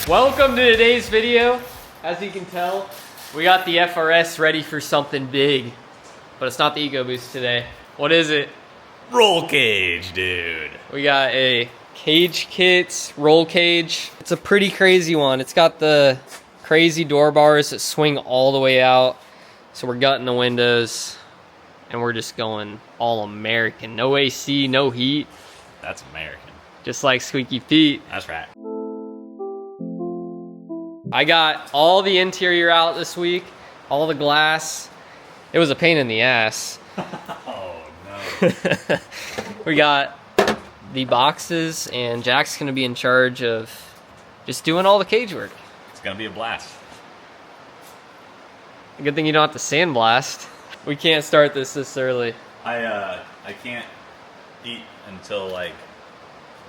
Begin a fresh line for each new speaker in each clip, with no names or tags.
Welcome to today's video. As you can tell, we got the FRS ready for something big, but it's not the EcoBoost today. What is it?
Roll cage, dude.
We got a cage kit, roll cage. It's a pretty crazy one. It's got the crazy door bars that swing all the way out. So we're gutting the windows and we're just going all American. No AC, no heat.
That's American.
Just like Squeaky Pete.
That's right.
I got all the interior out this week, all the glass. It was a pain in the ass.
Oh no.
We got the boxes and Jack's gonna be in charge of just doing all the cage work.
It's gonna be a blast.
Good thing you don't have to sandblast. We can't start this early.
I can't eat until like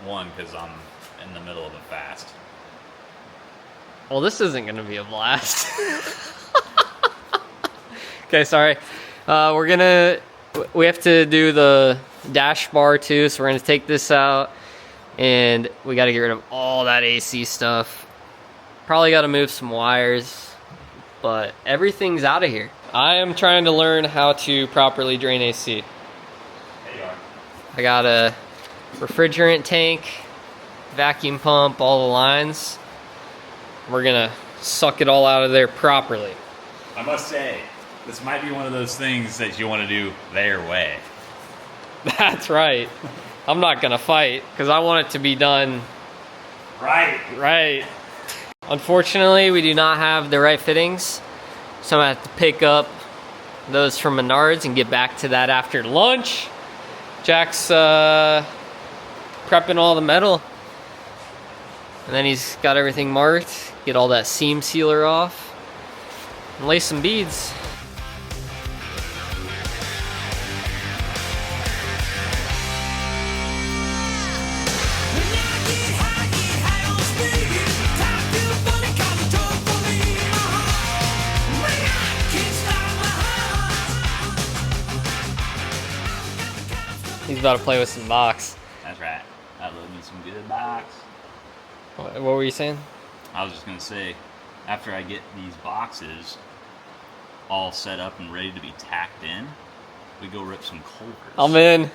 1 because I'm in the middle of a fast.
Well, this isn't gonna be a blast. Okay, sorry. We have to do the dash bar too, so we're gonna take this out and we gotta get rid of all that AC stuff. Probably gotta move some wires, but everything's out of here. I am trying to learn how to properly drain AC.
There you are.
I got a refrigerant tank, vacuum pump, all the lines. We're gonna suck it all out of there properly.
I must say, this might be one of those things that you want to do their way.
That's right. I'm not gonna fight because I want it to be done right. Unfortunately, we do not have the right fittings, so I'm gonna have to pick up those from Menards and get back to that after lunch. Jack's prepping all the metal, and then he's got everything marked. Get all that seam sealer off and lay some beads. He's about to play with some box.
That's right. I love me some good box.
What were you saying?
I was just gonna say, after I get these boxes all set up and ready to be tacked in, we go rip some culvers.
I'm in.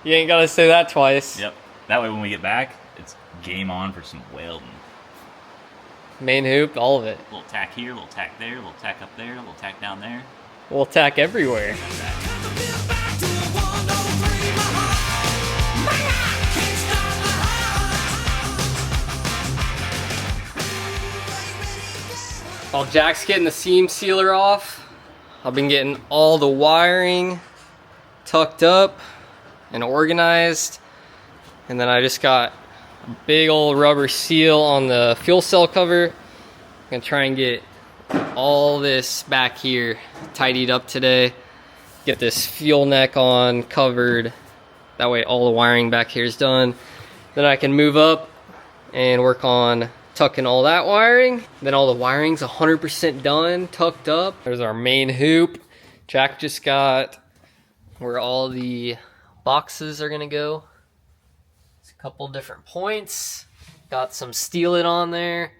You ain't gotta say that twice.
Yep. That way when we get back, it's game on for some welding.
Main hoop, all of it.
A little tack here, a little tack there, a little tack up there, a little tack down there.
We'll tack everywhere.
That's right.
While Jack's getting the seam sealer off, I've been getting all the wiring tucked up and organized. And then I just got a big old rubber seal on the fuel cell cover. I'm gonna try and get all this back here tidied up today. Get this fuel neck on, covered. That way all the wiring back here is done. Then I can move up and work on tucking all that wiring. Then all the wiring's 100% done, tucked up. There's our main hoop. Jack just got where all the boxes are gonna go. It's a couple different points. Got some steeling on there.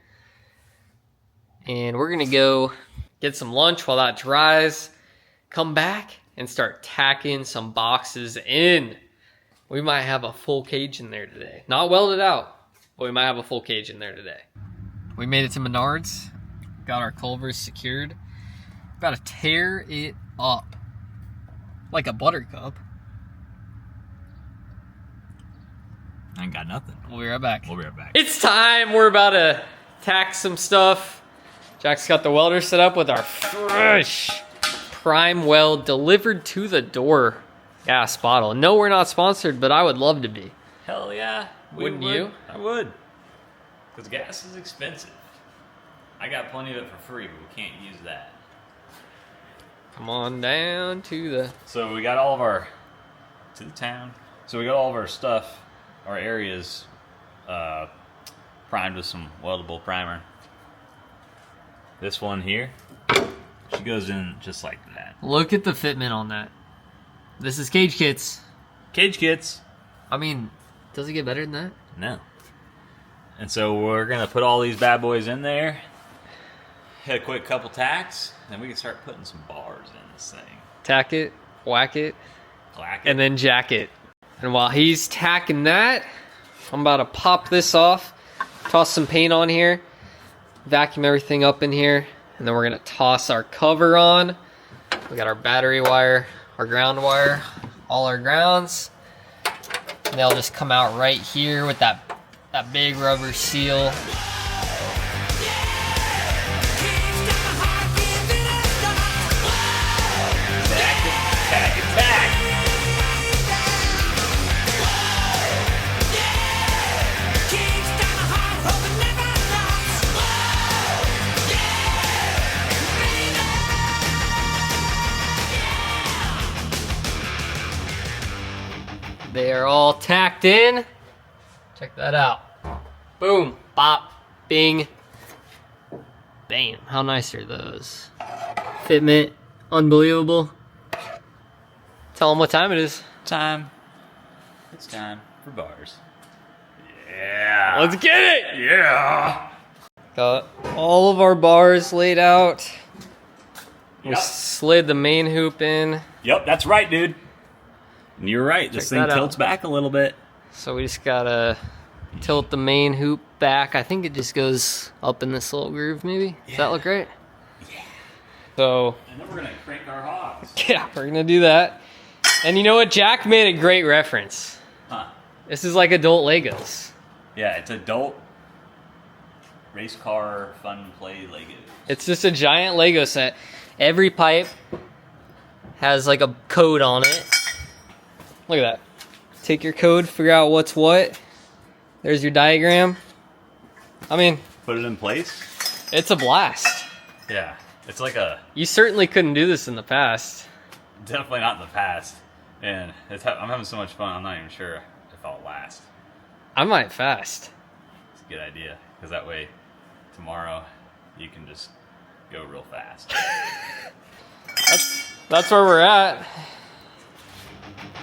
And we're gonna go get some lunch while that dries. Come back and start tacking some boxes in. We might have a full cage in there today. Not welded out, but we might have a full cage in there today. We made it to Menards. Got our culvers secured. Got to tear it up like a buttercup.
I ain't got nothing.
We'll be right back.
We'll be right back.
It's time. We're about to tack some stuff. Jack's got the welder set up with our fresh prime weld delivered to the door gas bottle. No, we're not sponsored, but I would love to be.
Hell yeah.
Wouldn't you?
I would. Because gas is expensive. I got plenty of it for free, but we can't use that.
Come on down to the...
So we got all of our... To the town. So we got all of our stuff, our areas, primed with some weldable primer. This one here, she goes in just like that.
Look at the fitment on that. This is Cage Kits.
Cage Kits.
I mean, does it get better than that?
No. And so we're gonna put all these bad boys in there, hit a quick couple tacks, then we can start putting some bars in this thing.
Tack it, whack it,
Clack it.
and then jack it. And while he's tacking that, I'm about to pop this off, toss some paint on here, vacuum everything up in here, and then we're gonna toss our cover on. We got our battery wire, our ground wire, all our grounds. And they'll just come out right here with that big rubber seal. They are all tacked in. Check that out. Boom, bop, bing, bam. How nice are those? Fitment, unbelievable. Tell them what time it is.
It's time for bars. Yeah.
Let's get it.
Yeah.
Got all of our bars laid out. We
Yep.
slid the main hoop in.
Yep, that's right, dude. And you're right. This
Check
thing
that out.
tilts back a little bit.
So we just gotta tilt the main hoop back. I think it just goes up in this little groove maybe. Does that look right?
Yeah.
So
And then we're gonna crank our hogs.
yeah, we're gonna do that. And you know what? Jack made a great reference.
Huh.
This is like adult Legos.
Yeah, it's adult race car fun play Legos.
It's just a giant Lego set. Every pipe has like a code on it. Look at that. Take your code, figure out what's what. There's your diagram. I mean,
Put it in place.
it's a blast.
Yeah, it's like a
You certainly couldn't do this in the past.
definitely not in the past, and I'm having so much fun. I'm not even sure if I'll last.
I might fast.
It's a good idea because that way tomorrow you can just go real fast.
That's where we're at.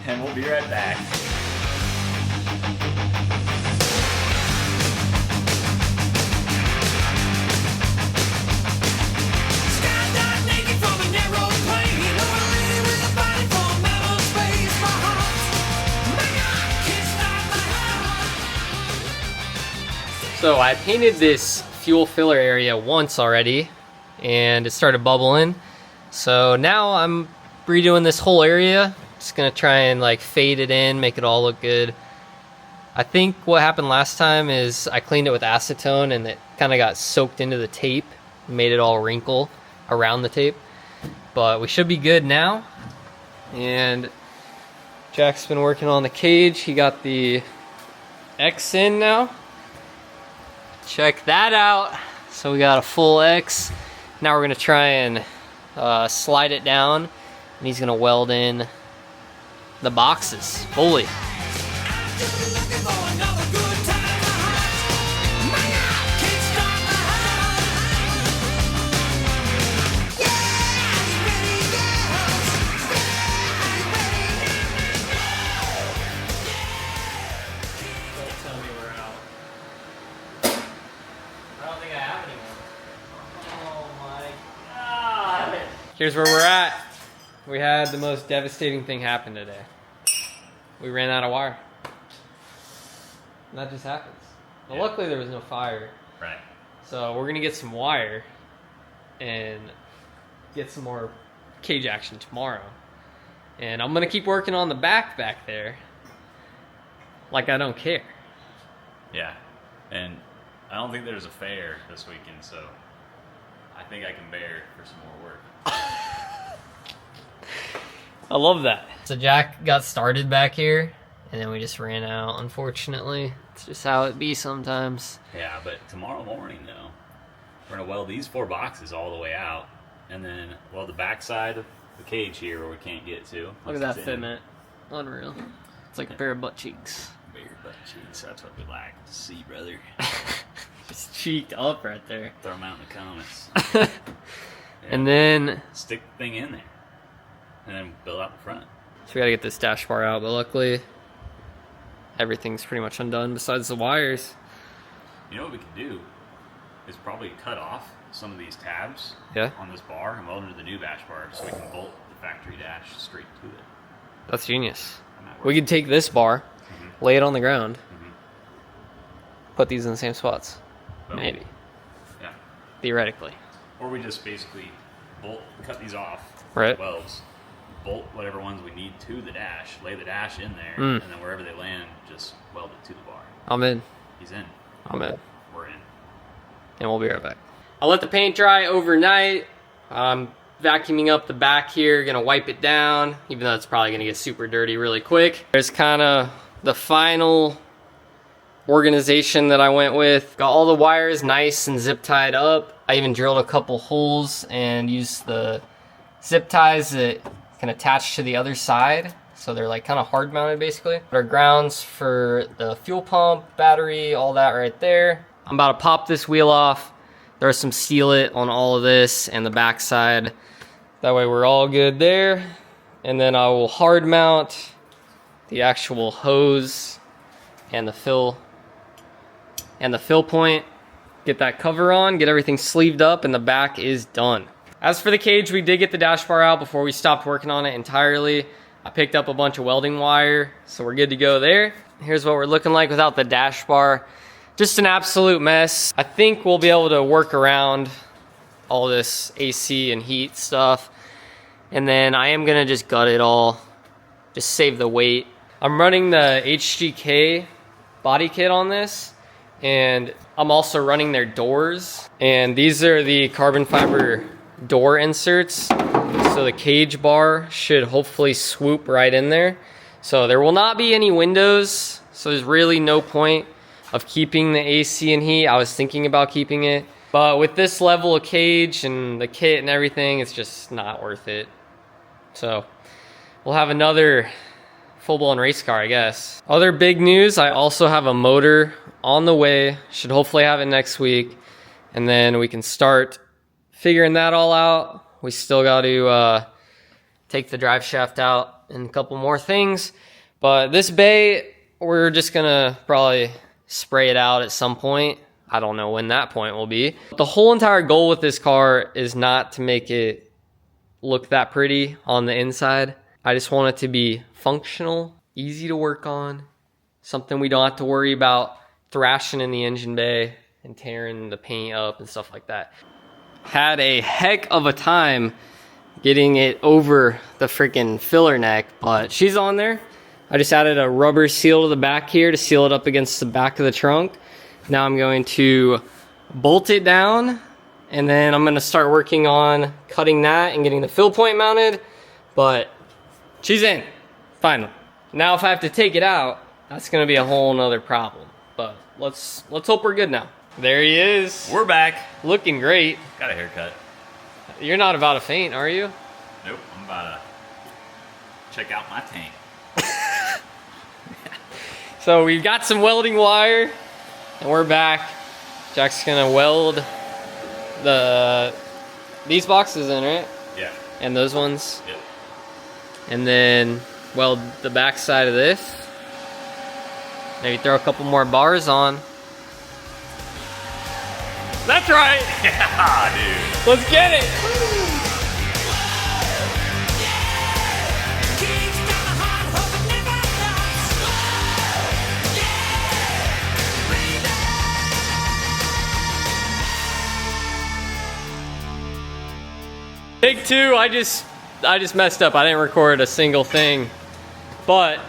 And we'll be right back.
So I painted this fuel filler area once already and it started bubbling. So now I'm redoing this whole area. Just gonna try and like fade it in, make it all look good. I think what happened last time is I cleaned it with acetone and it kind of got soaked into the tape, made it all wrinkle around the tape. But we should be good now. And Jack's been working on the cage. He got the X in now. Check that out. So we got a full X. Now we're gonna try and slide it down, and he's gonna weld in the boxes fully. Here's where we're at. We had the most devastating thing happen today. We ran out of wire. And that just happens. Well,
Yeah.
luckily there was no fire.
Right.
So we're gonna get some wire and get some more cage action tomorrow. And I'm gonna keep working on the back there. Like I don't care.
Yeah. And I don't think there's a fair this weekend, so I think I can bear for some more work.
I love that. So Jack got started back here, and then we just ran out, unfortunately. It's just how it be sometimes.
Yeah, but tomorrow morning, though, we're going to weld these 4 boxes all the way out, and then weld the backside of the cage here where we can't get to.
Look at that fitment. Unreal. It's like a pair of butt cheeks.
Bare butt cheeks, that's what we like to see, brother.
Just cheeked up right there.
Throw them out in the comments. Yeah.
And then,
Stick the thing in there, and then build out the front.
so we gotta get this dash bar out, but luckily, everything's pretty much undone besides the wires.
You know what we could do is probably cut off some of these tabs on this bar and weld into the new bash bar so we can bolt the factory dash straight to it.
That's genius. We could take this bar, lay it on the ground, put these in the same spots. Maybe.
Yeah.
Theoretically.
Or we just basically cut these off,
right?
Welds, bolt whatever ones we need to the dash, lay the dash in there, and then wherever they land, just weld it to the bar.
I'm in.
He's in.
I'm in.
We're in.
And we'll be right back. I'll let the paint dry overnight. I'm vacuuming up the back here, gonna wipe it down, even though it's probably gonna get super dirty really quick. There's kind of the final organization that I went with. Got all the wires nice and zip tied up. I even drilled a couple holes and used the zip ties that can attach to the other side. So they're like kind of hard mounted basically. Our grounds for the fuel pump, battery, all that right there. I'm about to pop this wheel off. There's some sealant on all of this and the back side. That way we're all good there. And then I will hard mount the actual hose and the fill point. Get that cover on, get everything sleeved up, and the back is done. As for the cage, we did get the dash bar out before we stopped working on it entirely. I picked up a bunch of welding wire, so we're good to go there. Here's what we're looking like without the dash bar. Just an absolute mess. I think we'll be able to work around all this AC and heat stuff. And then I am gonna just gut it all, just save the weight. I'm running the HGK body kit on this, and I'm also running their doors. And these are the carbon fiber door inserts. So the cage bar should hopefully swoop right in there. So there will not be any windows. So there's really no point of keeping the AC and heat. I was thinking about keeping it, but with this level of cage and the kit and everything, it's just not worth it. So we'll have another full-blown race car, I guess. Other big news, I also have a motor on the way. Should hopefully have it next week. And then we can start figuring that all out. We still got to take the drive shaft out and a couple more things. But this bay, we're just gonna probably spray it out at some point. I don't know when that point will be. The whole entire goal with this car is not to make it look that pretty on the inside. I just want it to be functional, easy to work on, something we don't have to worry about thrashing in the engine bay and tearing the paint up and stuff like that. Had a heck of a time getting it over the freaking filler neck, but she's on there. I just added a rubber seal to the back here to seal it up against the back of the trunk. Now I'm going to bolt it down, and then I'm going to start working on cutting that and getting the fill point mounted. But she's in, finally. Now if I have to take it out, that's going to be a whole nother problem. But let's hope we're good now. There he is.
We're back.
Looking great.
Got a haircut.
You're not about to faint, are you?
Nope, I'm about to check out my tank.
So we've got some welding wire, and we're back. Jack's gonna weld these boxes in, right?
Yeah.
And those ones.
Yep.
And then weld the back side of this. Maybe throw a couple more bars on. That's right.
Yeah, dude.
Let's get it. Take two. I just messed up. I didn't record a single thing, but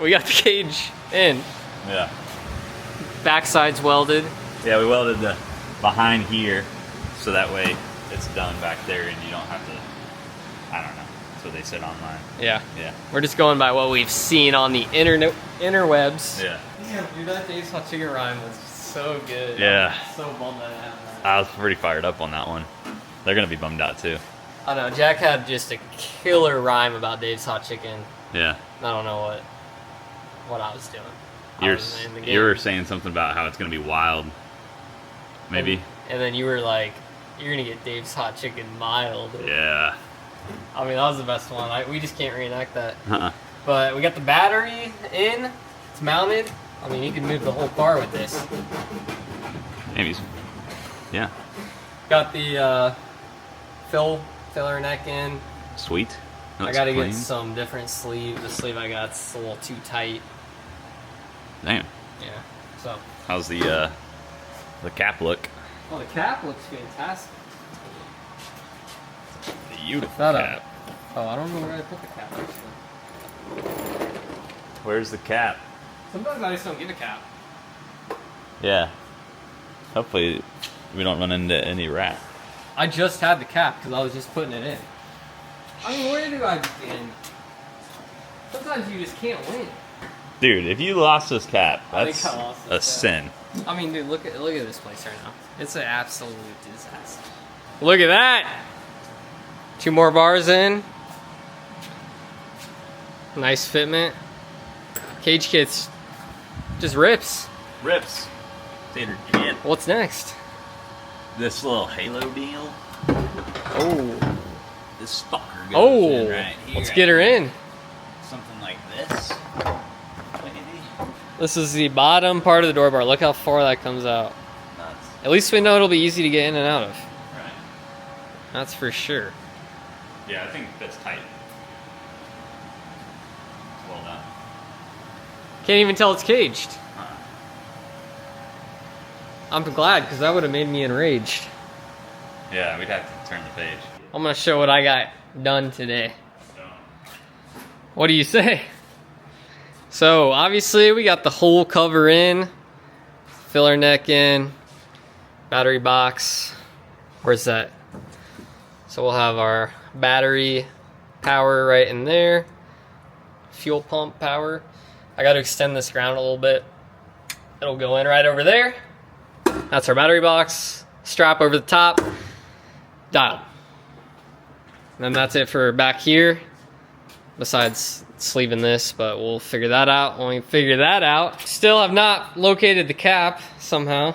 we got the cage in.
Yeah.
Backside's welded.
Yeah, we welded the behind here, so that way it's done back there, and you don't have to. I don't know. That's what they said online.
Yeah.
Yeah.
We're just going by what we've seen on the interwebs.
Yeah.
Damn, dude, that Dave's Hot Chicken rhyme was so good.
Yeah.
I'm so bummed I have that.
I was pretty fired up on that one. They're gonna be bummed out too.
I know, Jack had just a killer rhyme about Dave's Hot Chicken.
Yeah.
I don't know what I was doing.
You were saying something about how it's gonna be wild. Maybe.
And then you were like, you're gonna get Dave's Hot Chicken mild.
Yeah.
I mean, that was the best one. We just can't reenact that.
Uh-uh.
But we got the battery in. It's mounted. I mean, you can move the whole car with this.
Maybe. Yeah.
Got the filler neck in.
Sweet.
I gotta get some different sleeve. The sleeve I got's a little too tight.
Damn.
Yeah. So.
How's the cap look?
Oh, the cap looks fantastic.
Beautiful
cap. Oh, I don't know where I put the cap. Actually.
Where's the cap?
Sometimes I just don't get a cap.
Yeah. Hopefully we don't run into any rat.
I just had the cap because I was just putting it in. I mean, where do I begin? Sometimes you just can't win.
Dude, if you lost this cap, that's a sin.
I mean, dude, look at this place right now. It's an absolute disaster. Look at that! 2 more bars in. Nice fitment. Cage kits just rips.
Rips. Yeah.
What's next?
This little halo deal.
Oh.
This fucker goes in right here.
Let's get her in.
Something like this. Maybe.
This is the bottom part of the door bar. Look how far that comes out.
Nuts.
At least we know it'll be easy to get in and out of.
Right.
That's for sure.
Yeah, I think that's tight. Well done.
Can't even tell it's caged.
Huh.
I'm glad, because that would have made me enraged.
Yeah, we'd have to turn the page.
I'm going to show what I got done today. What do you say? So, obviously, we got the whole cover in. Filler neck in. Battery box. Where's that? So we'll have our battery power right in there. Fuel pump power. I got to extend this ground a little bit. It'll go in right over there. That's our battery box. Strap over the top. Dial. And then that's it for back here. Besides sleeving this, but we'll figure that out when we figure that out. Still have not located the cap somehow.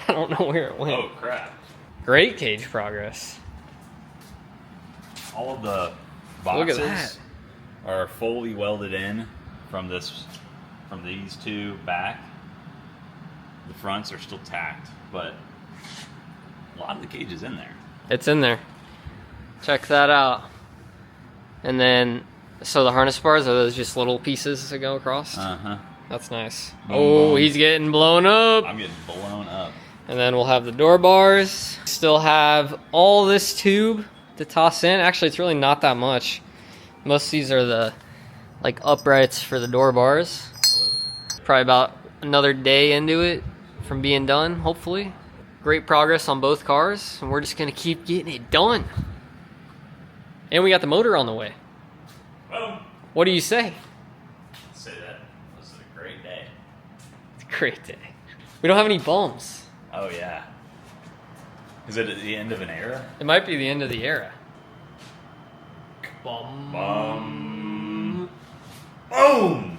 I don't know where it went.
Oh crap.
Great cage progress.
All of the boxes
Look at that.
are fully welded in from these two back. The fronts are still tacked, but a lot of the cage is in there.
It's in there. Check that out. And then, so the harness bars, are those just little pieces that go across?
Uh-huh.
That's nice.
Boom,
Oh,
boom.
he's getting blown up.
I'm getting blown up.
And then we'll have the door bars. Still have all this tube to toss in. Actually, it's really not that much. Most of these are the like uprights for the door bars. Probably about another day into it from being done, hopefully. Great progress on both cars, and we're just gonna keep getting it done. And we got the motor on the way.
Boom.
What do you say?
Say that. This is a great day.
It's a great day. We don't have any bumps.
Oh yeah. Is it at the end of an era?
It might be the end of the era. Bum.
Bum. Boom!